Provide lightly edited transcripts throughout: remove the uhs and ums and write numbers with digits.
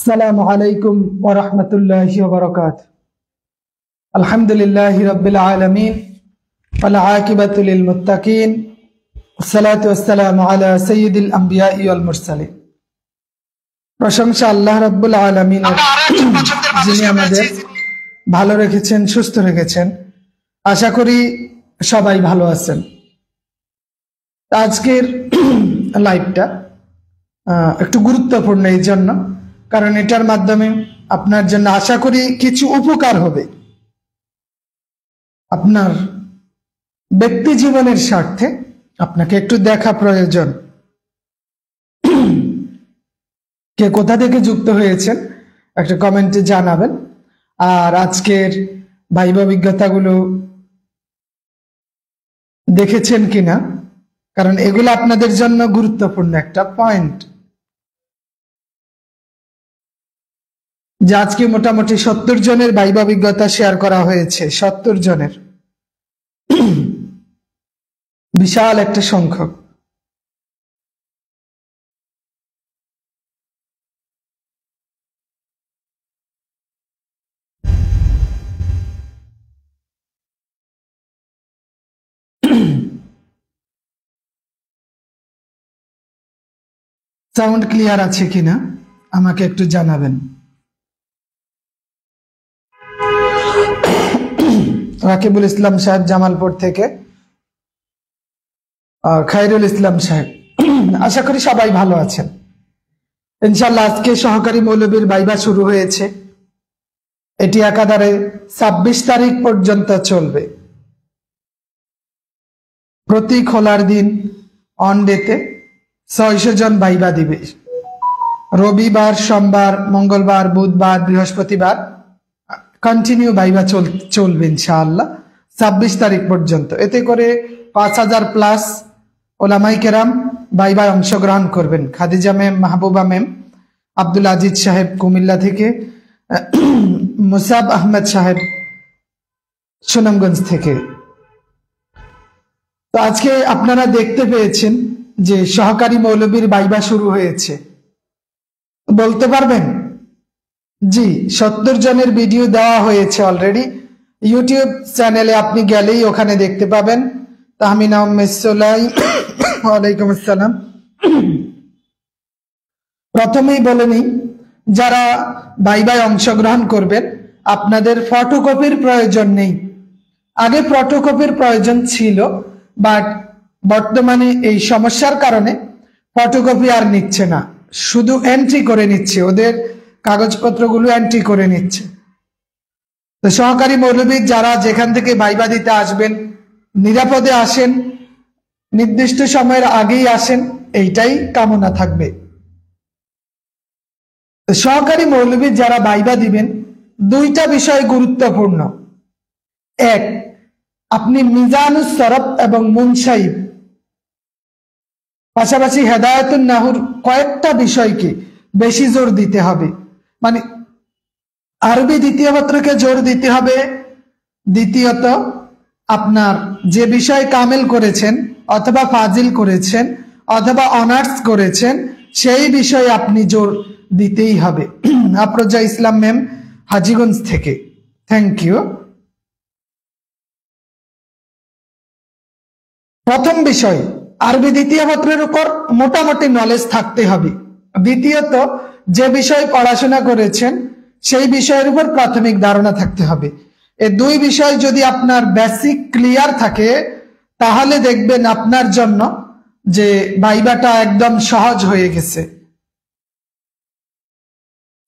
আসসালামু আলাইকুম ওয়া রাহমাতুল্লাহি ওয়া বারাকাতুহু। আলহামদুলিল্লাহি রাব্বিল আলামিন ওয়াল আকিবাতু লিল মুত্তাকিন ওয়াসসালাতু ওয়াসসালামু আলা সাইয়্যিদিল আমবিয়াই ওয়াল মুরসালিন। প্রশংসা আল্লাহ রাব্বুল আলামিনের, যিনি আমাদের ভালো রেখেছেন, সুস্থ রেখেছেন। আশা করি সবাই ভালো আছেন। আজকের লাইভটা একটু গুরুত্বপূর্ণ এই জন্য, কারণ এটার মাধ্যমে আপনার জন্য আশা করি কিছু উপকার হবে। আপনার ব্যক্তি জীবনের স্বার্থে আপনাকে একটু দেখা প্রয়োজন। কে কোথা থেকে যুক্ত হয়েছেন একটা কমেন্টে জানাবেন। আর আজকের ভাইবা অভিজ্ঞতাগুলো দেখেছেন কিনা, কারণ এগুলো আপনাদের জন্য গুরুত্বপূর্ণ একটা পয়েন্ট। যে আজকে মোটামুটি 70 জনের ভাইবা অভিজ্ঞতা শেয়ার করা হয়েছে। 70 জনের, বিশাল একটা সংখ্যক। সাউন্ড ক্লিয়ার আছে কিনা আমাকে একটু জানাবেন। রাকিবুল ইসলাম সাহেব জামালপুর থেকে, খায়রুল ইসলাম সাহেব, আশা করি সবাই ভালো আছেন ইনশাআল্লাহ। আজকে সহকারী মৌলবীর ভাইবা শুরু হয়েছে। এটি একাধারে 26 তারিখ পর্যন্ত চলবে। প্রতি খোলার দিন অন ডেতে 600 জন ভাইবা দিবে। রবিবার, সোমবার, মঙ্গলবার, বুধবার, বৃহস্পতিবার কন্টিনিউ ভাইবা চলবে ইনশাআল্লাহ 26 তারিখ পর্যন্ত। এতে করে 5000 প্লাস ওলামাই কেরাম ভাইবায় অংশগ্রহণ করবেন। খাদিজা ম্যাম, মাহবুবা ম্যাম, আব্দুল আজিজ সাহেব কুমিল্লা থেকে, মুসাব আহমেদ সাহেব সুনামগঞ্জ থেকে। তো আজকে আপনারা দেখতে পেয়েছেন যে সহকারী মৌলবীর ভাইবা শুরু হয়েছে। বলতে পারবেন? জি, 70 জনের ভিডিও দেওয়া হয়েছে অলরেডি। ইউটিউব চ্যানেলে আপনি গেলেই ওখানে দেখতে পাবেন। তাহমিনা ওয়ালাইকুম আসসালাম। প্রথমেই বলে নিই, যারা ভাইবায় অংশগ্রহণ করবেন আপনাদের ফটোকপির প্রয়োজন নেই। আগে ফটোকপির প্রয়োজন ছিল, বাট বর্তমানে এই সমস্যার কারণে ফটোকপি আর নিচ্ছে না, শুধু এন্ট্রি করে নিচ্ছে। ওদের কাগজপত্রগুলো এন্ট্রি করে নিচ্ছে। তো সহকারী মৌলবী যারা যেখান থেকে ভাইবা দিতে আসবেন, নিরাপদে আসেন, নির্দিষ্ট সময়ের আগেই আসেন, এইটাই কামনা থাকবে। সহকারী মৌলবী যারা ভাইবা দিবেন, দুইটা বিষয় গুরুত্বপূর্ণ। এক, আপনি মিজানুস সরফ এবং মুনসাইব, পাশাপাশি হেদায়েতুন নাহুর কয়েকটা বিষয়কে বেশি জোর দিতে হবে। মানে আরবি দ্বিতীয় পত্রকে জোর দিতে হবে। দ্বিতীয়ত, আপনার যে বিষয় কামেল করেছেন অথবা ফাজিল করেছেন অথবা অনার্স করেছেন, সেই বিষয়ে আপনি জোর দিতেই হবে। আফরোজা ইসলাম ম্যাম হাজীগঞ্জ থেকে, থ্যাংক ইউ। প্রথম বিষয়, আরবি দ্বিতীয় পত্রের উপর মোটামুটি নলেজ থাকতে হবে। দ্বিতীয়ত, যে বিষয়ে পড়াশোনা করেছেন সেই বিষয়ের উপর প্রাথমিক ধারণা থাকতে হবে। এই দুই বিষয় যদি আপনার বেসিক ক্লিয়ার থাকে, তাহলে দেখবেন আপনার জন্য যে ভাইবাটা একদম সহজ হয়ে গেছে।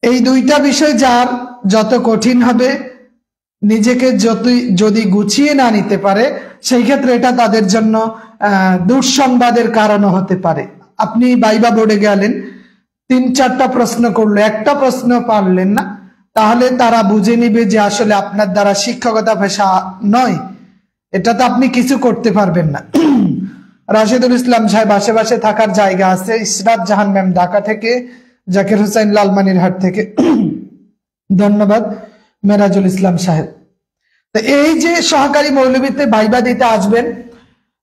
এই দুইটা বিষয় যার যত কঠিন হবে, নিজেকে যদি গুছিয়ে না নিতে পারে, সেই ক্ষেত্রে এটা তাদের জন্য দুঃসংবাদের কারণও হতে পারে। আপনি ভাইবা বোর্ডে গেলেন, 3-4টা প্রশ্ন করলো, একটা প্রশ্ন পারলেন না, তাহলে তারা বুঝে নিবে যে আসলে আপনার দ্বারা শিক্ষকতা পেশা নয়। এটা তো আপনি কিছু করতে পারবেন না। রাশেদুল ইসলাম সাহেব আশেপাশে থাকার জায়গা আছে। ইসরাত জাহান ম্যাম ঢাকা থেকে, জাকির হুসাইন লালমানিরহাট থেকে, ধন্যবাদ মেরাজুল ইসলাম সাহেব। তো এই যে সহকারী মৌলবীতে ভাইবা দিতে আসবেন,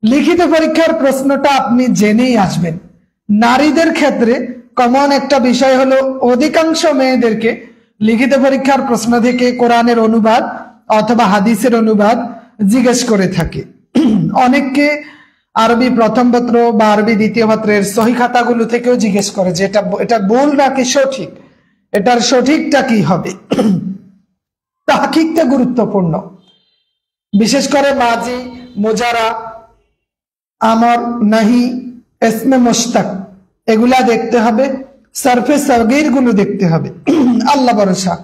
লিখিত পরীক্ষার প্রশ্নটা আপনি জেনেই আসবেন। নারীদের ক্ষেত্রে কমন একটা বিষয় হলো অধিকাংশ মেয়েদেরকে লিখিত পরীক্ষার প্রশ্ন থেকে কোরআনের অনুবাদ অথবা হাদিসের অনুবাদ জিজ্ঞেস করে থাকে। অনেককে আরবি প্রথম পত্র বা আরবি দ্বিতীয় পত্রের সহি খাতাগুলো থেকেও জিজ্ঞেস করে যে এটা ভুল নাকি সঠিক, এটার সঠিকটা কি হবে। তাহকিকটা গুরুত্বপূর্ণ, বিশেষ করে মাজি, মুজারা, আমর, নাহি, ইসমে মুশতাক এগুলা দেখতে হবে, সারফে সগীর গুলো দেখতে হবে। আল্লাহ ভরসা,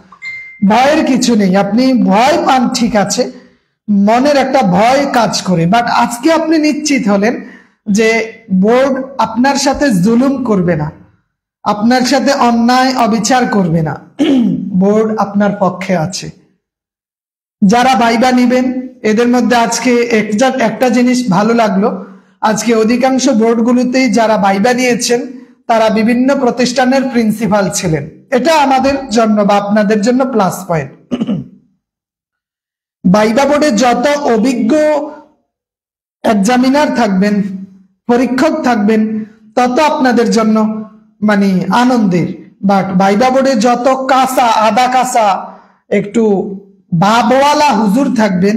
ভয়ের কিছু নেই। আপনি ভয় পান ঠিক আছে, মনের একটা ভয় কাজ করে, বাট আজকে আপনি নিশ্চিত হলেন যে বোর্ড আপনার সাথে জুলুম করবে না, আপনার সাথে অন্যায় অবিচার করবে না। বোর্ড আপনার পক্ষে আছে। যারা ভাইবা নিবেন এদের মধ্যে আজকে একটা জিনিস ভালো লাগলো, আজকে অধিকাংশ বোর্ডগুলোতেই যারা ভাইবা নিয়েছেন তারা বিভিন্ন প্রতিষ্ঠানের প্রিন্সিপাল ছিলেন। এটা আমাদের জন্য বা আপনাদের জন্য প্লাস পয়েন্ট। ভাইবা বোর্ডে যত অভিজ্ঞ এক্সামিনার থাকবেন, পরীক্ষক থাকবেন, তত আপনাদের জন্য মানে আনন্দের। বাট ভাইবা বোর্ডে যত কাঁচা, আদা কাঁচা, একটু ভাবওয়ালা হুজুর থাকবেন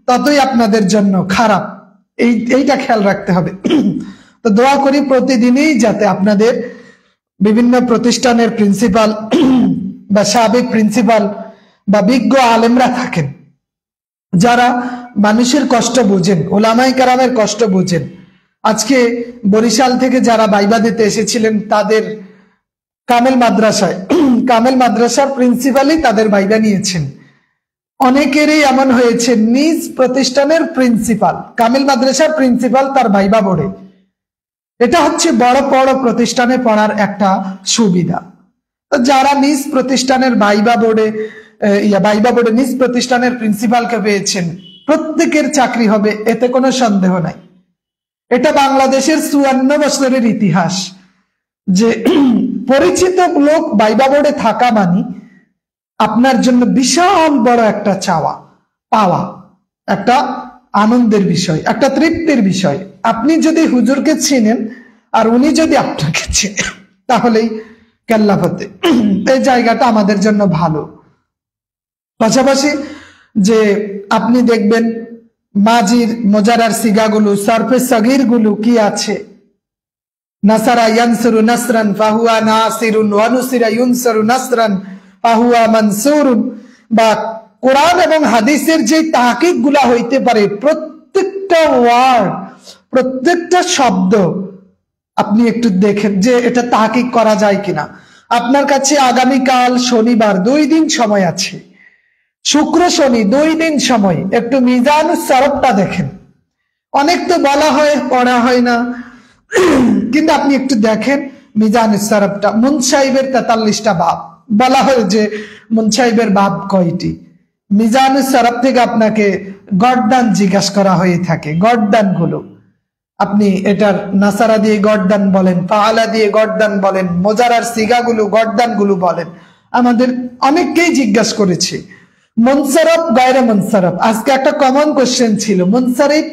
ততই আপনাদের জন্য খারাপ। এইটা খেয়াল রাখতে হবে। তো দোয়া করি প্রতিদিনই যাতে আপনাদের বিভিন্ন প্রতিষ্ঠানের প্রিন্সিপাল বা সাবেক প্রিন্সিপাল বা বিজ্ঞ আলেমরা থাকেন, যারা মানুষের কষ্ট বুঝেন, ওলামায়ে কেরামের কষ্ট বুঝেন। আজকে বরিশাল থেকে যারা ভাইবা দিতে এসেছিলেন তাদের কামেল মাদ্রাসার প্রিন্সিপালই তাদের ভাইবা নিয়েছেন। অনেকেরই এমন হয়েছে নিজ প্রতিষ্ঠানের প্রিন্সিপাল, কামেল মাদ্রাসার প্রিন্সিপাল তার ভাইবা বোর্ডে। এটা হচ্ছে বড় বড় প্রতিষ্ঠানে পড়ার একটা সুবিধা। যারা নিজ প্রতিষ্ঠানের ভাইবা বোর্ডে নিজ প্রতিষ্ঠানের প্রিন্সিপালকে পেয়েছেন, প্রত্যেকের চাকরি হবে, এতে কোনো সন্দেহ নাই। এটা বাংলাদেশের 54 বছরের ইতিহাস যে পরিচিত লোক ভাইবা বোর্ডে থাকা মানে আপনার জন্য বিশাল বড় একটা পাওয়া, একটা আনন্দের বিষয়, একটা তৃপ্তির বিষয়। আপনি যদি হুজুরকে চিনেন আর উনি যদি আপনাকে চিনেন তাহলেই কেল্লাফতে। এই জায়গাটা আমাদের জন্য ভালো। পাশাপাশি যে আপনি দেখবেন মাজির, মুজারার সিগাগুলো, সারফে সগীর গুলো কি আছে, নাসারা ইয়ানসুরু নাসরান ফাহুয়া নাসিরুন ওয়া নুসিরা ইউনসারু নাসরান ফাহুয়া মানসুরুন, বা কোরআন এবং হাদিসের যে তাহকিক গুলা হইতে পারে, প্রত্যেকটা ওয়ার্ড, প্রত্যেকটা শব্দ আপনি একটু দেখেন যে এটা তাহকিক করা যায় কিনা। আপনার কাছে আগামীকাল শনিবার 2 দিন সময় আছে, শুক্র শনি 2 দিন সময়, একটু মিজানুস সরফটা দেখেন। অনেক তো বলা হয়, পড়া হয় না, কিন্তু আপনি একটু দেখেন মিজানুস সরফটা। মুনসাহিবের 43টা বাব বলা হয় যে মুনসাহিবের বাব কয়টি। মিজানুস সরফ থেকে আপনাকে গর্দান জিজ্ঞাসা করা হয়ে থাকে, গর্দান গুলো আপনি এটার নাসারা দিয়ে গর্দান বলেন, ফাআলা দিয়ে গর্দান বলেন, মুজারার সিগাগুলো গর্দান গুলো বলেন। আমাদের অনেককেই জিজ্ঞাসা করেছে মুনসারফ গায়রে মুনসারফ। আজকে একটা কমন কোশ্চেন ছিল মুনসারিফ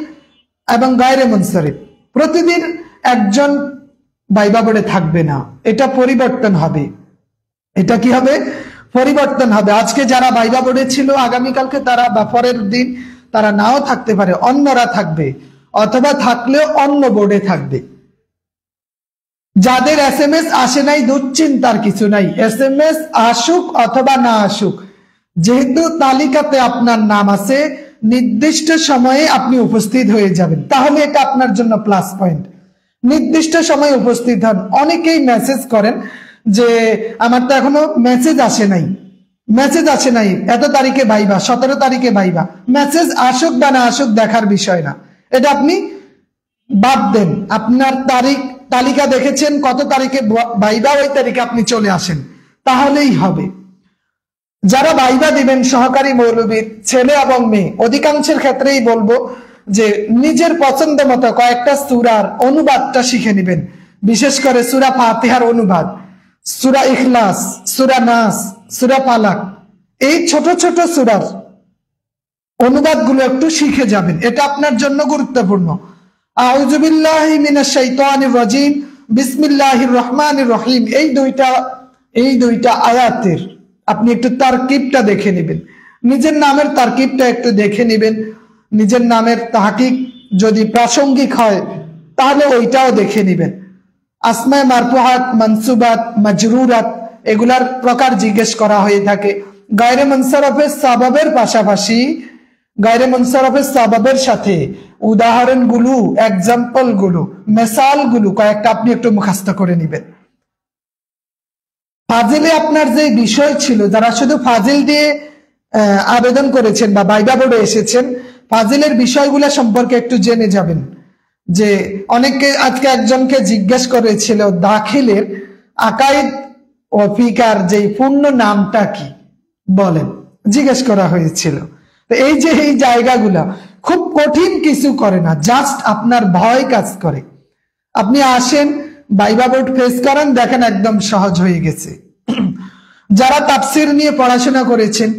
এবং গায়রে মুনসারিফ। প্রতিদিন একজন ভাইবা বোর্ডে থাকবে না, এটা পরিবর্তন হবে। এটা কি হবে? পরিবর্তন হবে। আজকে যারা ভাইবা বোর্ডে ছিল আগামীকালকে তারা বা পরের দিন তারা নাও থাকতে পারে, অন্যরা থাকবে, অথবা থাকলেও অন্য বোর্ডে থাকবে। যাদের SMS আসে নাই দুশ্চিন্তার কিছু নাই, SMS আসুক অথবা না আসুক, যেহেতু তালিকাতে আপনার নাম আছে, নির্দিষ্ট সময়ে আপনি উপস্থিত হয়ে যাবেন, তাহলে এটা আপনার জন্য প্লাস পয়েন্ট। নির্দিষ্ট সময়ে উপস্থিত হন। অনেকেই মেসেজ করেন যে আমার তো এখনো মেসেজ আসে নাই, এত তারিখে ভাইবা, 17 তারিখে ভাইবা। মেসেজ আসুক বা না আসুক দেখার বিষয় না, এটা আপনি বাদ দেন। আপনার তালিকা দেখেছেন কত তারিখে ভাইবা, ওই তারিখে আপনি চলে আসেন, তাহলেই হবে। যারা ভাইবা দিবেন সহকারী মৌলবী, ছেলে এবং মেয়ে, অধিকাংশের ক্ষেত্রেই বলবো যে নিজের পছন্দ মতো কয়েকটা সূরার অনুবাদটা শিখে নেবেন। বিশেষ করে সূরা ফাতিহার অনুবাদ, সূরা ইখলাস, সূরা নাস, সূরা ফালাক, এই ছোট ছোট সূরার অনুবাদগুলো একটু শিখে যাবেন, এটা আপনার জন্য গুরুত্বপূর্ণ। আউযু বিল্লাহি মিনাশ শাইতানির রাজিম। বিসমিল্লাহির রহমানির রহিম এই দুইটা আয়াতের আপনি একটু তারকিবটা দেখে নেবেন, নিজের নামের তারকিবটা একটু দেখে নেবেন। নিজের নামের তাহকিক যদি প্রাসঙ্গিক হয় তাহলে ওইটাও দেখে নেবেন। আসমায়ে মারফুআত, মানসুবাত, মাজরুরাত এগুলার প্রকার জিজ্ঞেস করা হয়ে থাকে। গায়রে মুনসারফের সাবাবের পাশাপাশি গায়রে মুনসারফের সাবাবের সাথে উদাহরণগুলো, এক্সাম্পলগুলো, মিসালগুলো কয়েকটা আপনি একটু মুখস্থ করে নেবেন। ফাজিলে আপনার যে বিষয় ছিল, যারা শুধু ফাজিল দিয়ে আবেদন করেছেন বা ভাইবা বোর্ডে এসেছেন, ফাজিলের বিষয়গুলো সম্পর্কে একটু জেনে যাবেন। যে অনেকে আজকে একজনকে জিজ্ঞেস করেছিল দাখিলের আকাইদ ও ফিকার যে পূর্ণ নামটা কি বলেন, জিজ্ঞেস করা হয়েছিল। তো এই যে এই জায়গাগুলা খুব কঠিন কিছু করে না, জাস্ট আপনার ভয় কাজ করে। আপনি আসেন, ভাইবা বোর্ড ফেস করেন, দেখেন একদম সহজ হয়ে গেছে। যারা তাফসির নিয়ে পড়াশোনা করেছেন,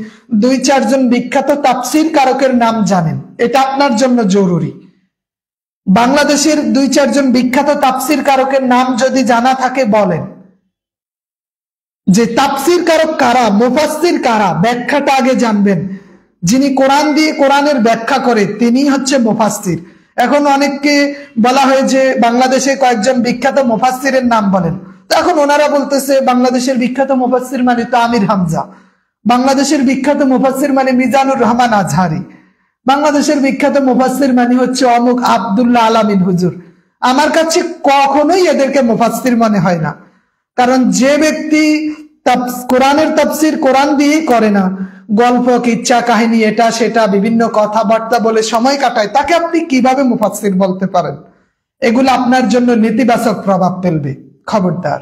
2-4 জন বিখ্যাত তাফসির কারকের নাম জানেন, এটা আপনার জন্য জরুরি। বাংলাদেশের 2-4 জন বিখ্যাত তাফসির কারকের নাম যদি জানা থাকে বলেন, যে তাফসির কারক কারা, মুফাসসির কারা, ব্যাখ্যাটা আগে জানবেন। যিনি কোরআন দিয়ে কোরআনের ব্যাখ্যা করে তিনি হচ্ছে মুফাসসির। এখন অনেককে বলা হয় যে বাংলাদেশে কয়েকজন বিখ্যাত মুফাসসিরের নাম বলেন, এখন ওনারা বলতেছে বাংলাদেশের বিখ্যাত মুফাসসির মানে তো আমির হামজা, বাংলাদেশের বিখ্যাত মুফাসসির মানে মিজানুর রহমান আজহারি, বাংলাদেশের বিখ্যাত মুফাসসির মানে হচ্ছে অমুক আব্দুল্লাহ আলামিন হুজুর। আমার কাছে কখনোই এদেরকে মুফাসসির মনে হয় না। কারণ যে ব্যক্তি কোরআনের তাফসির কোরআন দিয়েই করে না, গল্প, কিচ্ছা কাহিনী, এটা সেটা বিভিন্ন কথাবার্তা বলে সময় কাটায়, তাকে আপনি কিভাবে মুফাসসির বলতে পারেন? এগুলো আপনার জন্য নেতিবাচক প্রভাব ফেলবে, খবরদার।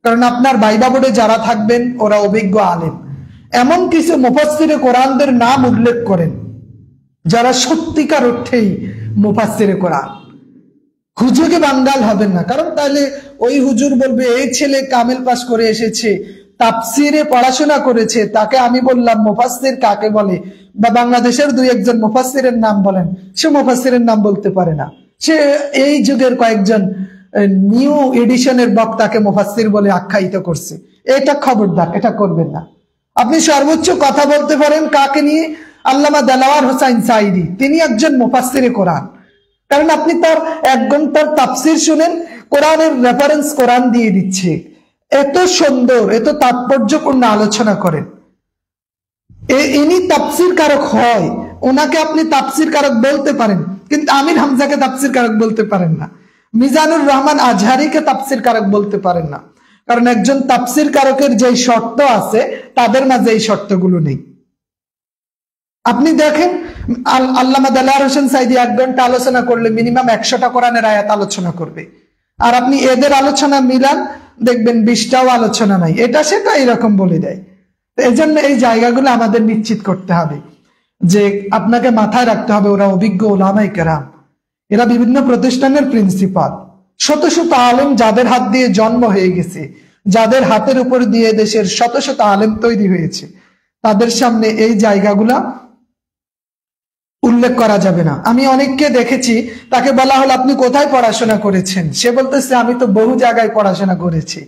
কারণ আপনার ভাইবা বোর্ডে যারা থাকবেন ওরা অভিজ্ঞ আলেম। এমন কিছু মুফাসসিরে কোরআনদের নাম উল্লেখ করেন যারা সত্যিকার অর্থেই মুফাসসিরে কোরআন। হুজুরকে বাঙ্গাল হবেন না, কারণ তাহলে ওই হুজুর বলবে এই ছেলে কামেল পাস করে এসেছে, তাফসিরে পড়াশোনা করেছে, তাকে আমি বললাম মুফাসসির কাকে বলে, বা বাংলাদেশের 2-1 জন মুফাসসিরের নাম বলেন, সে মুফাসসিরের নাম বলতে পারে না। সে এই যুগের কয়েকজন নিউ এডিশনের বক্তাকে মুফাসসির বলে আখ্যায়িত করছে। এটা খবরদার, এটা করবেন না। আপনি সর্বোচ্চ কথা বলতে পারেন কাকে নিয়ে? আল্লামা দেলাওয়ার হোসাইন সাঈদী, তিনি একজন মুফাসসিরে কোরআন। কারণ আপনি তার 1 ঘন্টার তাফসির শুনেন, কোরআনের রেফারেন্স কোরআন দিয়ে দিচ্ছে, এত সুন্দর, এত তাৎপর্যপূর্ণ আলোচনা করেন। ইনি তাফসির কারক হয়, ওনাকে আপনি তাফসির কারক বলতে পারেন, কিন্তু আমির হামজাকে তাফসির কারক বলতে পারেন না, মিজানুর রহমান আজহারিকে তাফসির কারক বলতে পারেন না। কারণ একজন তাফসির কারকের যে শর্ত আছে তাদের মাঝে এই শর্তগুলো নেই। আপনি দেখেন আল্লামা দেলাওয়ার হোসেন সাঈদী 1 ঘন্টা আলোচনা করলে মিনিমাম 100টা কোরআনের আয়াত আলোচনা করবে, আর আপনি এদের আলোচনা মিলান, দেখবেন 20টাও আলোচনা নাই, এটা সেটা এরকম বলে দেয়। এজন্য এই জায়গাগুলো আমাদের নিশ্চিত করতে হবে, যে আপনাকে মাথায় রাখতে হবে ওরা অভিজ্ঞ উলামায়ে কেরাম, এরা বিভিন্ন প্রতিষ্ঠানের প্রিন্সিপাল, শত শত আলেম যাদের হাত দিয়ে জন্ম হয়ে গেছে, যাদের হাতের উপর দিয়ে দেশের শত শত আলেম তৈরি হয়েছে, তাদের সামনে এই জায়গাগুলা উল্লেখ করা যাবে না। আমি অনেককে দেখেছি, তাকে বলা হলো আপনি কোথায় পড়াশোনা করেছেন, সে বলতেছে আমি তো বহু জায়গায় পড়াশোনা করেছি।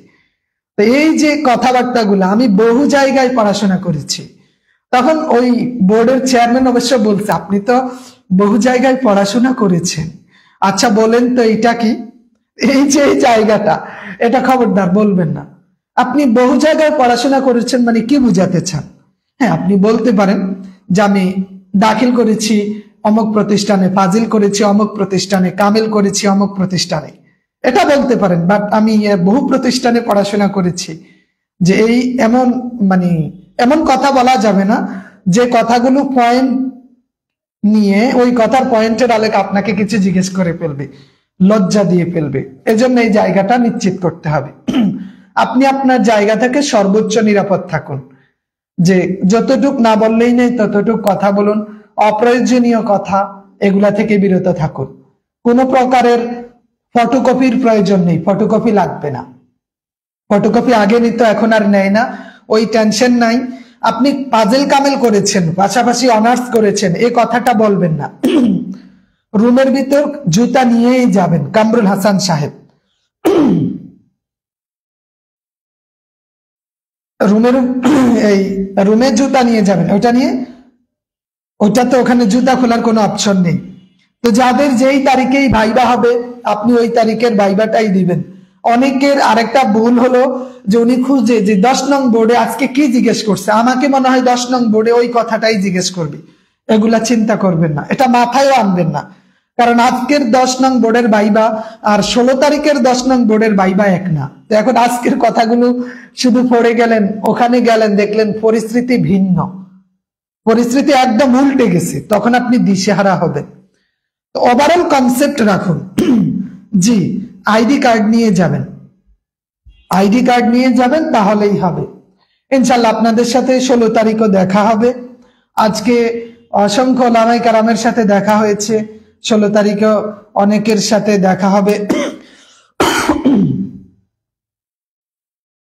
তো এই যে কথাবার্তাগুলো, আমি বহু জায়গায় পড়াশোনা করেছি, তখন ওই বোর্ডের চেয়ারম্যান অবশ্য বলছে আপনি তো বহু জায়গায় পড়াশোনা করেছেন, আচ্ছা বলেন তো এটা কি? এই যে এই জায়গাটা, এটা খবরদার বলবেন না। আপনি বহু জায়গায় পড়াশোনা করেছেন মানে কি বুঝাতে চান? হ্যাঁ, আপনি বলতে পারেন যে আমি দাখিল করেছি অমুক প্রতিষ্ঠানে, ফাজিল করেছি অমুক প্রতিষ্ঠানে, কামেল করেছি অমুক প্রতিষ্ঠানে, এটা বলতে পারেন। বাট আমি বহু প্রতিষ্ঠানে পড়াশোনা করেছি, যে এই এমন কথা বলা যাবে না যে কথাগুলো পয়েন্ট নিয়ে ওই কথার পয়েন্টের আলোকে আপনাকে কিছু জিজ্ঞেস করে ফেলবে, লজ্জা দিয়ে ফেলবে। এজন্য এই জায়গাটা নিশ্চিত করতে হবে। আপনি আপনার জায়গা থেকে সর্বোচ্চ নিরাপদ থাকুন, যে যতটুক না বললেই নেই ততটুক কথা বলুন, অপ্রয়োজনীয় কথা এগুলা থেকে বিরত থাকুন। কোনো প্রকারের ফটোকপির প্রয়োজন নেই, ফটোকপি লাগবে না। ফটোকপি আগে নিত, এখন আর নেয় না, ওই টেনশন নাই। আপনি পাজেল কামেল করেছেন, পাশাপাশি অনার্স করেছেন, এই কথাটা বলবেন না। রুমের ভিতর জুতা নিয়েই যাবেন, কামরুল হাসান সাহেব। রুমের এই রুমের জুতা নিয়ে যাবেন, ওইটা নিয়ে, ওইটা তো ওখানে জুতা খোলার কোনো অপশন নেই। তো যাদের যেই তারিখেই ভাইবা হবে আপনি ওই তারিখের ভাইবাটাই দিবেন। অনেকের আরেকটা ভুল হলো যে উনি খুঁজে যে 10 নং বোর্ডে আজকে কি জিজ্ঞেস করছে, আমাকে মনে হয় 10 নং বোর্ডে ওই কথাটাই জিজ্ঞেস করবে। এগুলা চিন্তা করবেন না, এটা মাথায়ও আনবেন না, কারণ আজকের 10 নং বোর্ডের ভাইবা আর 16 তারিখের 10 নং বোর্ডের ভাইবা এক না। তো এখন আজকের কথাগুলো শুধু পড়ে গেলেন, ওখানে গেলেন, দেখলেন পরিস্থিতি ভিন্ন, পরিস্থিতি একদম উল্টে গেছে, তখন আপনি দিশেহারা হবেন। তো ওভারঅল কনসেপ্ট রাখুন। জি, আইডি কার্ড নিয়ে যাবেন, আইডি কার্ড নিয়ে যাবেন, তাহলেই হবে ইনশাল্লাহ। আপনাদের সাথে 16 তারিখও দেখা হবে। আজকে অসংখ্য ওলামায়ে কেরামের সাথে দেখা হয়েছে, 16 তারিখেও অনেকের সাথে দেখা হবে।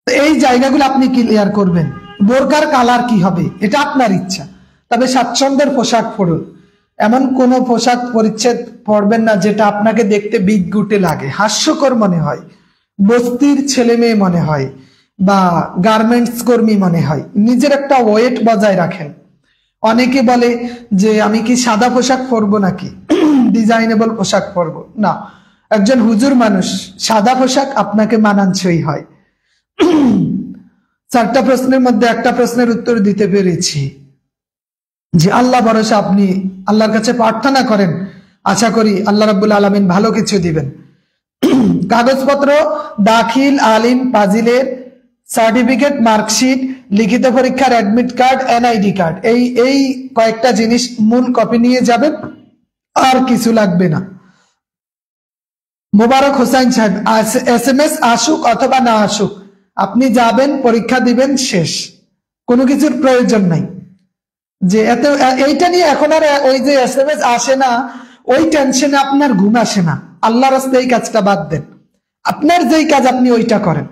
এই জায়গাগুলো আপনি ক্লিয়ার করবেন। বোরকার কালার কি হবে এটা আপনার ইচ্ছা, তবে স্বাচ্ছন্দ্যের পোশাক পরুন। এমন কোন পোশাক পরিচ্ছেদ পরবেন না যেটা আপনাকে দেখতে বিদঘুটে লাগে, হাস্যকর মনে হয়, বস্তির ছেলে মেয়ে মনে হয়, বা গার্মেন্টস কর্মী মনে হয়। নিজের একটা ওয়েট বজায় রাখেন। অনেকে বলে যে আমি কি সাদা পোশাক পরবো নাকি ডিজাইনেবল পোশাক পরবো না। একজন হুজুর মানুষ, সাদা পোশাক আপনাকে মানানসই হয়। 4টা প্রশ্নের মধ্যে একটা প্রশ্নের উত্তর দিতে পেরেছি। যে আল্লাহ ভরসা, আপনি আল্লাহর কাছে প্রার্থনা করেন, আশা করি আল্লাহ রাব্বুল আলামিন ভালো কিছু দিবেন। কাগজপত্র, দাখিল, আলিম, ফাজিলের সার্টিফিকেট, মার্কশিট, লিখিত পরীক্ষার অ্যাডমিট কার্ড, এনআইডি কার্ড, এই কয়েকটা জিনিস মূল কপি নিয়ে যাবেন, আর কিছু লাগবে না। মোবারক হোসাইন সাহেব, SMS আসুক অথবা না আসুক, আপনি যাবেন, পরীক্ষা দিবেন, শেষ, কোনো কিছুর প্রয়োজন নাই। যে এত এইটা নিয়ে এখন আর ওই যে SMS আসে না, ওই টেনশনে আপনার ঘুম আসে না। আল্লাহর রাস্তায় এই কাজটা বাদ দেন, আপনার যেই কাজ আপনি ওইটা করেন।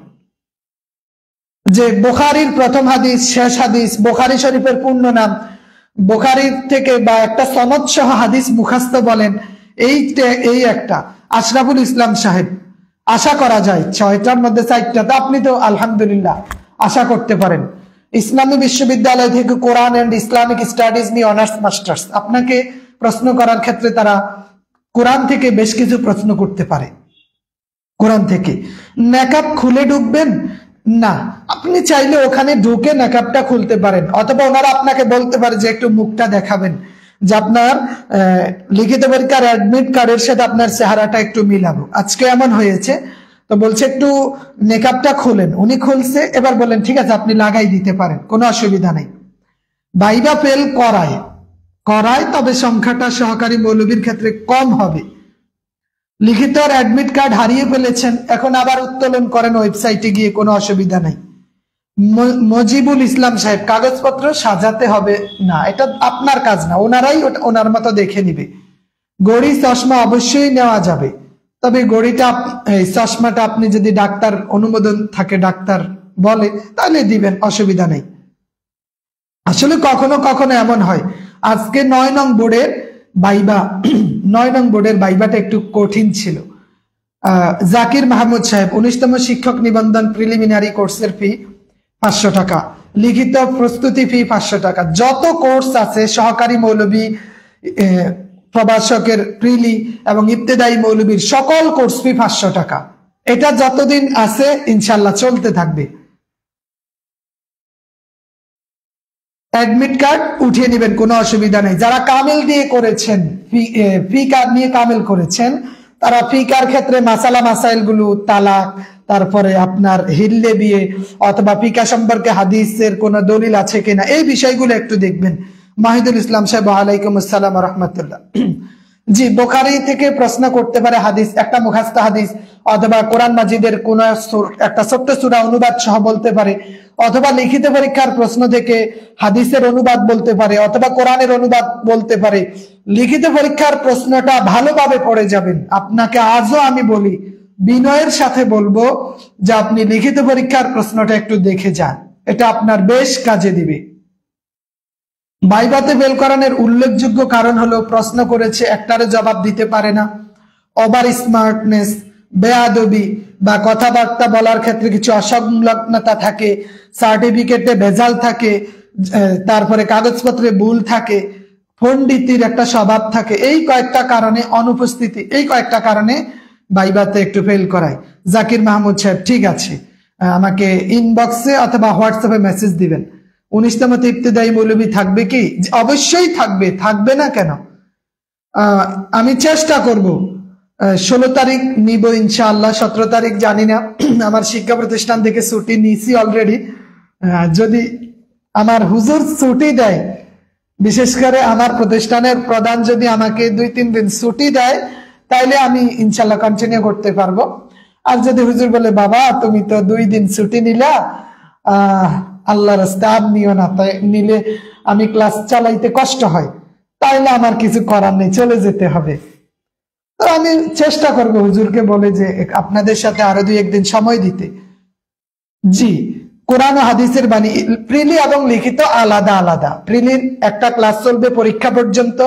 যে বুখারীর প্রথম হাদিস, শেষ হাদিস, বুখারী শরীফের পূর্ণ নাম, বুখারী থেকে বা একটা সনদ সহ হাদিস মুখস্থ বলেন, এই একটা। আশরাফুল ইসলাম সাহেব, আশা করা যায় 6টার মধ্যে 4টা, তো আপনি তো আলহামদুলিল্লাহ আশা করতে পারেন। ইসলামী বিশ্ববিদ্যালয় থেকে কোরআন এন্ড ইসলামিক স্টাডিজ নিয়ে অনার্স মাস্টার্স, আপনাকে প্রশ্ন করার ক্ষেত্রে তারা কোরআন থেকে বেশ কিছু প্রশ্ন করতে পারে। কোরআন থেকে নেকাব খুলে ঢুকবেন না, আপনি চাইলে ওখানে ঢুকে নেকাবটা খুলতে পারেন, অথবা ওনারা আপনাকে বলতে পারে যে একটু মুখটা দেখাবেন, যে আপনার লিখিত পরীক্ষার অ্যাডমিট কার্ডের সাথে আপনার চেহারাটা একটু মিলাবো। আজকে এমন হয়েছে, তো বলছে একটু নেকাবটা খুলেন, উনি খুলছে, এবার বলেন ঠিক আছে আপনি লাগাই দিতে পারেন, কোনো অসুবিধা নেই। ভাইবা ফেল করায়, তবে সংখ্যাটা সহকারী মৌলবীর ক্ষেত্রে কম হবে। লিখিত অ্যাডমিট কার্ড হারিয়ে ফেলেছেন, এখন আবার উত্তোলন করেন ওয়েবসাইটে গিয়ে, কোনো অসুবিধা নাই। মজিবুল ইসলাম সাহেব, কাগজপত্র সাজাতে হবে না, এটা আপনার কাজ না, ওনারাই ওনার মতো দেখে নিবে। গড়ি, চশমা অবশ্যই নেওয়া যাবে, তবে গড়িটা, চশমাটা আপনি যদি ডাক্তার অনুমোদন থাকে, ডাক্তার বলে, তাহলে দিবেন, অসুবিধা নেই। আসলে কখনো কখনো এমন হয়, আজকে 9 নং বোর্ডের ভাইবা, 9 নং বোর্ডের ভাইবাটা একটু কঠিন ছিল। জাকির মাহমুদ সাহেব, 19তম শিক্ষক নিবন্ধন প্রিলিমিনারি কোর্সের ফি 500 টাকা, লিখিত প্রস্তুতি ফি 500 টাকা, যত কোর্স আছে সহকারী মৌলবী, প্রভাষকের প্রিলি এবং ইবতেদায়ী মৌলবীর সকল কোর্স ফি 500 টাকা। এটা যতদিন আছে ইনশাল্লাহ চলতে থাকবে। অ্যাডমিট কার্ড উঠিয়ে নেবেন, কোনো অসুবিধা নেই। যারা কামিল দিয়ে করেছেন, ফি কার্ড নিয়ে কামিল করেছেন, তারা ফি কার্ড ক্ষেত্রে মাসাইল গুলো, তালাক, তারপরে আপনার হিল্লে বিয়ে অথবা ফিকা সম্পর্কে হাদিসের কোন দলিল আছে কিনা, এই বিষয়গুলো একটু দেখবেন। মাহিদুল ইসলাম সাহেব, ওয়ালাইকুম আসসালাম ওয়া রাহমাতুল্লাহ। জি, বুখারী থেকে প্রশ্ন করতে পারে, হাদিস একটা মুখস্থ হাদিস, অথবা কোরআন মাজিদের কোন একটা ছোট্ট সূরা অনুবাদ সহ বলতে পারে, অথবা লিখিত পরীক্ষার প্রশ্ন থেকে হাদিসের অনুবাদ বলতে পারে, অথবা কোরআনের অনুবাদ বলতে পারে। লিখিত পরীক্ষার প্রশ্নটা ভালোভাবে পড়ে যাবেন। আপনাকে আজও আমি বলি, বিনয়ের সাথে বলবো যে আপনি লিখিত পরীক্ষার প্রশ্নটা একটু দেখে যান, এটা আপনার বেশ কাজে দিবে। ভাইভাতে ফেল করানোর উল্লেখযোগ্য কারণ হলো প্রশ্ন করেছে, একটারে জবাব দিতে পারে না, ওভার স্মার্টনেস, বেয়াদবি বা কথাবার্তা বলার ক্ষেত্রে কিছু অসংলগ্নতা থাকে, সার্টিফিকেটে ভেজাল থাকে, তারপরে কাগজপত্রে ভুল থাকে, পণ্ডিতির একটা স্বভাব থাকে, এই কয়েকটা কারণে অনুপস্থিতি, এই কয়েকটা কারণে ভাইভাতে একটু ফেল করায়। জাকির মাহমুদ সাহেব, ঠিক আছে, আমাকে ইনবক্সে অথবা হোয়াটসঅ্যাপে মেসেজ দিবেন। 19তম ইবতিদায়ী মৌলবী থাকবে কি? অবশ্যই থাকবে, থাকবে না কেন? আমি চেষ্টা করব 16 তারিখ নিব ইনশাআল্লাহ, 17 তারিখ জানি না। আমার শিক্ষা প্রতিষ্ঠান থেকে ছুটি নিয়েছি অলরেডি। যদি আমার হুজুর ছুটি দেয়, বিশেষ করে আমার প্রতিষ্ঠানের প্রধান যদি আমাকে 2-3 দিন ছুটি দেয়, তাইলে আমি ইনশাআল্লাহ কন্টিনিউ করতে পারবো। আর যদি হুজুর বলে বাবা তুমি তো 2 দিন ছুটি নিলা, আল্লাহর রাস্তায় আর নিও না, তাই নিলে আমি ক্লাস চালাইতে কষ্ট হয়, তাইলে আমার কিছু করার নেই, চলে যেতে হবে। তো আমি চেষ্টা করব হুজুরকে বলে যে আপনাদের সাথে আরো 2-1 দিন সময় দিতে। জি, কোরআন ও হাদিসের বাণী প্রিলি এবং লিখিত আলাদা আলাদা। প্রিলির একটা ক্লাস চলবে পরীক্ষা পর্যন্ত,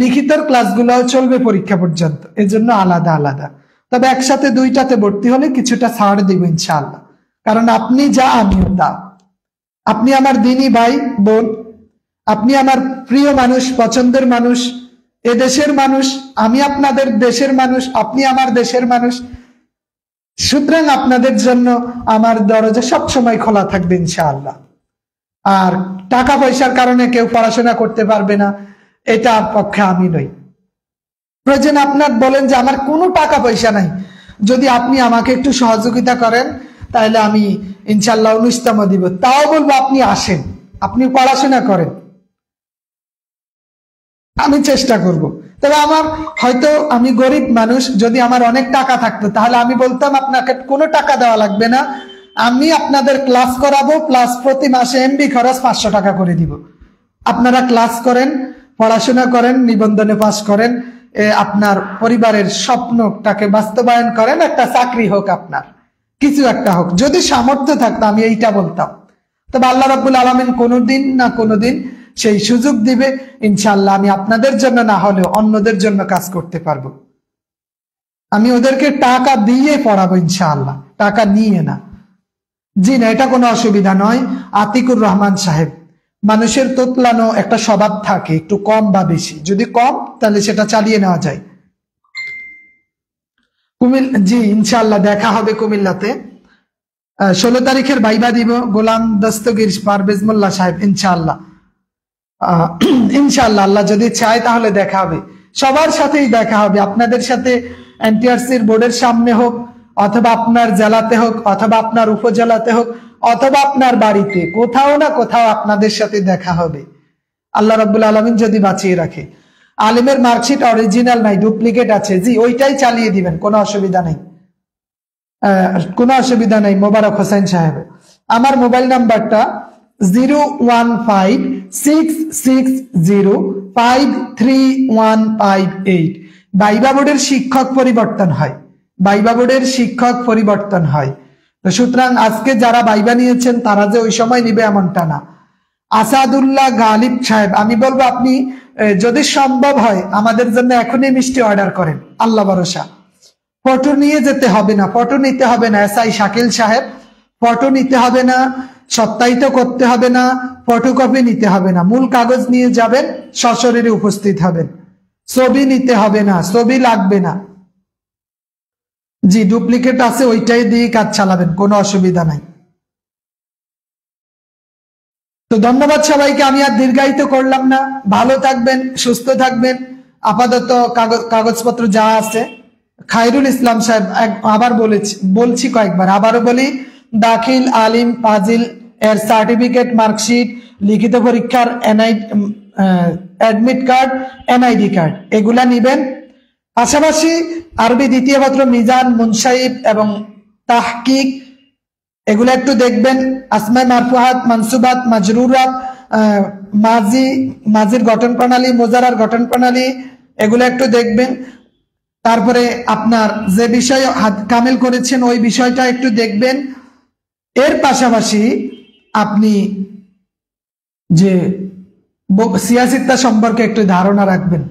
লিখিতর ক্লাসগুলোও চলবে পরীক্ষা পর্যন্ত, এজন্য আলাদা আলাদা। তবে একসাথে দুইটাতে ভর্তি হলে কিছুটা ছাড় দিব ইনশাআল্লাহ, কারণ আপনি যা আমিও তা। আপনি আমার দিনী ভাই বোন, আপনি আমার প্রিয় মানুষ, পছন্দের মানুষ, এদেশের মানুষ, আমি আপনাদের দেশের মানুষ, আপনি আমার দেশের মানুষ। সুতরাং আপনাদের জন্য আমার দরজা সবসময় খোলা থাকবে ইনশাআল্লাহ। আর টাকা পয়সার কারণে কেউ পড়াশোনা করতে পারবে না, এটা পক্ষে আমি নই। প্রয়োজন আপনার বলেন যে আমার কোনো টাকা পয়সা নাই, যদি আপনি আমাকে একটু সহযোগিতা করেন তাহলে আমি ইনশাআল্লাহ 19তম দিব, তাও বলবো আপনি আসেন, আপনি পড়াশোনা করেন, আমি চেষ্টা করব। তবে আমার হয়তো আমি গরিব মানুষ, যদি আমার অনেক টাকা থাকতো তাহলে আমি বলতাম আপনাকে কোনো টাকা দেওয়া লাগবে না, আমি আপনাদের ক্লাস করাবো, প্লাস প্রতি মাসে এমবি খরচ 500 টাকা করে দিব। আপনারা ক্লাস করেন, পড়াশোনা করেন, নিবন্ধনে পাস করেন, আপনার পরিবারের স্বপ্নটাকে বাস্তবায়ন করেন, একটা চাকরি হোক, আপনার কিছু একটা হোক। যদি সামর্থ্য থাকতো আমি এইটা বলতাম। তবে আল্লাহ রাব্বুল আলামিন কোনোদিন না কোনোদিন সেই সুযোগ দিবে, ইনশাআল্লাহ আমি আপনাদের জন্য না হলেও অন্যদের জন্য কাজ করতে পারবো। আমি ওদেরকে টাকা দিয়ে পড়াবো ইনশাআল্লাহ, টাকা নিয়ে না। জি না, এটা কোনো অসুবিধা নয়। আতিকুর রহমান সাহেব, মানুষের তোতলানো একটা স্বভাব থাকে, একটু কম বা বেশি, যদি কম তাহলে সেটা চালিয়ে নেওয়া যায়। জি ইনশাআল্লাহ দেখা হবে কুমিল্লাতে। 16 তারিখের ভাইবা দিব গোলাম দস্তগীর পারভেজ মোল্লা সাহেব, ইনশাআল্লাহ। ইনশাআল্লাহ আল্লাহ যদি চায় তাহলে দেখা হবে, সবার সাথেই দেখা হবে। আপনাদের সাথে এনটিআরসির বোর্ডের সামনে হোক, অথবা আপনার জেলাতে হোক, অথবা আপনার উপজেলাতে হোক, অথবা আপনার বাড়িতে, কোথাও না কোথাও আপনাদের সাথে দেখা হবে, আল্লাহ রাব্বুল আলামিন যদি বাঁচিয়ে রাখে। আলিমের মার্কশিট অরিজিনাল নাই, ডুপ্লিকেট আছে, জি ওইটাই চালিয়ে দিবেন, কোনো অসুবিধা নেই, কোনো অসুবিধা নেই। মোবারক হোসেন সাহেব, আমার মোবাইল নাম্বারটা 01566053158। ভাইবা বোর্ডের শিক্ষক পরিবর্তন হয়, ভাইবা বোর্ডের শিক্ষক পরিবর্তন হয়। তো সুতরাং আজকে যারা ভাইবা নিয়েছেন তারা যে ওই সময় নিবে এমনটা না। আসাদুল্লাহ গালিব সাহেব, আমি বলবো আপনি যদি সম্ভব হয় আমাদের জন্য এখনই মিষ্টি অর্ডার করেন, আল্লাহ ভরসা। ফটো নিয়ে যেতে হবে না, ফটো নিতে হবে না। এসআই শাকিল সাহেব, ফটো নিতে হবে না, সত্যায়িত করতে হবে না, ফটোকপি নিতে হবে না, মূল কাগজ নিয়ে যাবেন, সশরীরে উপস্থিত হবেন। ছবি নিতে হবে না, ছবি লাগবে না। জি ডুপ্লিকেট আছে, ওইটাই দিয়ে কাজ চালাবেন, কোনো অসুবিধা নাই। তো ধন্যবাদ সবাইকে, আমি আর দীর্ঘায়িত করলাম না। ভালো থাকবেন, সুস্থ থাকবেন। আপাতত কাগজপত্র যা আছে, খায়রুল ইসলাম সাহেব আবার বলছি কয়েকবার, আবারও বলি, দাখিল, আলিম, ফাজিল এর সার্টিফিকেট, মার্কশিট, লিখিত পরীক্ষার অ্যাডমিট কার্ড, এনআইডি কার্ড, এগুলা নিবেন। পাশাপাশি আরবি দ্বিতীয় পত্র, মিজান, মুনসাইব এবং তাহকিক, এগুলো একটু দেখবেন। আসমায়ে মারফুআত, মানসুবাত, মাজরুরাত, মাজির গঠন প্রণালী, মুজারার গঠন প্রণালী, এগুলো একটু দেখবেন। তারপরে আপনার যে বিষয় কামেল করেছেন ওই বিষয়টা একটু দেখবেন। এর পাশাপাশি আপনি যে সিয়াসিত্তা সম্পর্কে একটু ধারণা রাখবেন,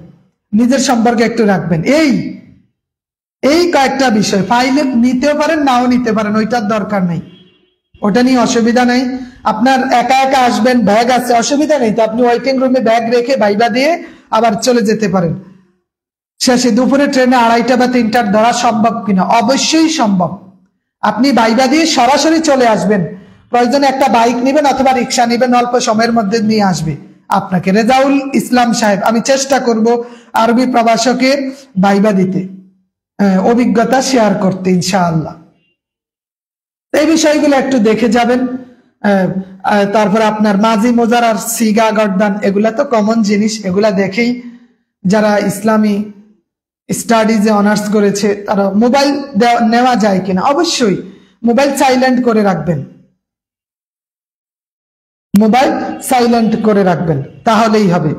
নিজের সম্পর্কে একটু রাখবেন। এই এই কয়েকটা বিষয় পাইলে নিতেও পারেন, নাও নিতে পারেন, ওইটার দরকার নেই, ওটা নিয়ে অসুবিধা নেই। আপনার একা একা আসবেন, ব্যাগ আছে, অসুবিধা নেই, তো আপনি ওয়েটিং রুমে ব্যাগ রেখে ভাইবা দিয়ে আবার চলে যেতে পারেন। শেষে দুপুরে ট্রেনে 2:30 বা 3টার ধরা সম্ভব কিনা? অবশ্যই সম্ভব। আপনি ভাইবা দিয়ে সরাসরি চলে আসবেন, প্রয়োজনে একটা বাইক নেবেন অথবা রিক্সা নেবেন, অল্প সময়ের মধ্যে নিয়ে আসবে আপনাকে। রেজাউল ইসলাম সাহেব, আমি চেষ্টা করব আরবি প্রবাসকের ভাইবা দিতে, অভিজ্ঞতা শেয়ার করতে ইনশাআল্লাহ। এই বিষয়গুলো একটু দেখে যাবেন। তারপর আপনার মাঝি মোজার আর সিগা গর্দান, এগুলা তো কমন জিনিস, এগুলা দেখেই যারা ইসলামী স্টাডিজে অনার্স করেছে তারা মোবাইল নেওয়া যায় কিনা, অবশ্যই মোবাইল সাইলেন্ট করে রাখবেন, মোবাইল সাইলেন্ট করে রাখবেন, তাহলেই হবে।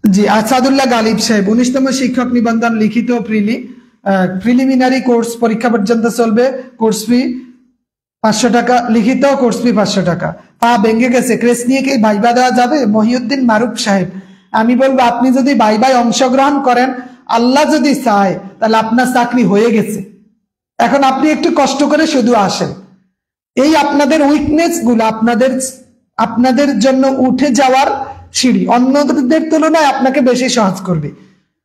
জি, আসাদুল্লাহ গালিব সাহেব, 19তম শিক্ষক নিবন্ধন লিখিত প্রিলিমিনারি কোর্স পরীক্ষা পর্যন্ত চলবে, কোর্স ফি 500 টাকা, লিখিত কোর্স ফি 500 টাকা। পা ভেঙে গেছে, ক্রেস নিয়ে কি ভাইবা দেওয়া যাবে? মহিউদ্দিন মারুফ সাহেব, আমি বলবো আপনি যদি ভাইবায় অংশগ্রহণ করেন, আল্লাহ যদি চায় তাহলে আপনার চাকরি হয়ে গেছে। এখন আপনি একটু কষ্ট করে শুধু আসেন, এই আপনাদের উইকনেস গুলো আপনাদের জন্য উঠে যাওয়ার সিঁড়ি, অন্যদের তুলনায় আপনাকে বেশি সহজ করবে।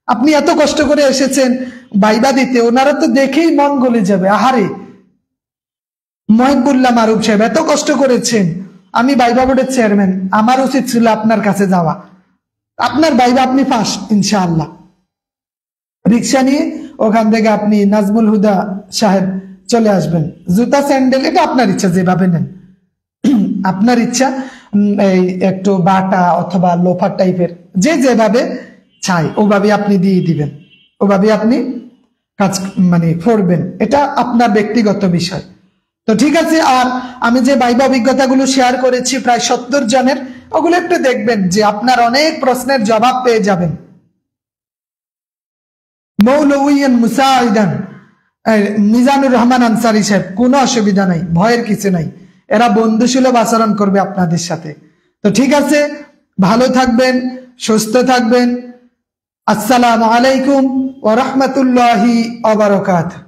আপনি এত কষ্ট করে এসেছেন ভাইবা দিতে, ওনারা তো দেখেই মন গলে যাবে। আহারে মহিবুল্লাহ মারুফ সাহেব, এত কষ্ট করেছেন, আমি ভাইবা বোর্ডের চেয়ারম্যান, আমার উচিত ছিল আপনার কাছে যাওয়া, আপনার ভাইবা আপনি ফার্স্ট ইনশাআল্লাহ। রিক্সা নিয়ে ওখান থেকে আপনি নাজমুল হুদা সাহেব চলে আসবেন, জুতা স্যান্ডেল এটা আপনার ইচ্ছা, যেভাবে নেন আপনার ইচ্ছা, এই একটু বাটা অথবা লোফার টাইপের, যেভাবে চাই ওভাবে আপনি দিয়ে দিবেন, ওভাবে আপনি কাজ করবেন, এটা আপনার ব্যক্তিগত বিষয়। তো ঠিক আছে, আর আমি যে ভাইবা অভিজ্ঞতাগুলো শেয়ার করেছি প্রায় 70 জনের, ওগুলো একটু দেখবেন, যে আপনার অনেক প্রশ্নের জবাব পেয়ে যাবেন। মৌলউইয়ান মুসাইদান মিজানুর রহমান আনসারী সাহেব, কোনো অসুবিধা নাই, ভয়ের কিছু নাই, এরা বন্ধুসুলভ আচরণ করবে আপনাদের সাথে। তো ঠিক আছে, ভালো থাকবেন, সুস্থ থাকবেন। আসসালামু আলাইকুম ওয়া রাহমাতুল্লাহি ওয়া বারাকাতুহু।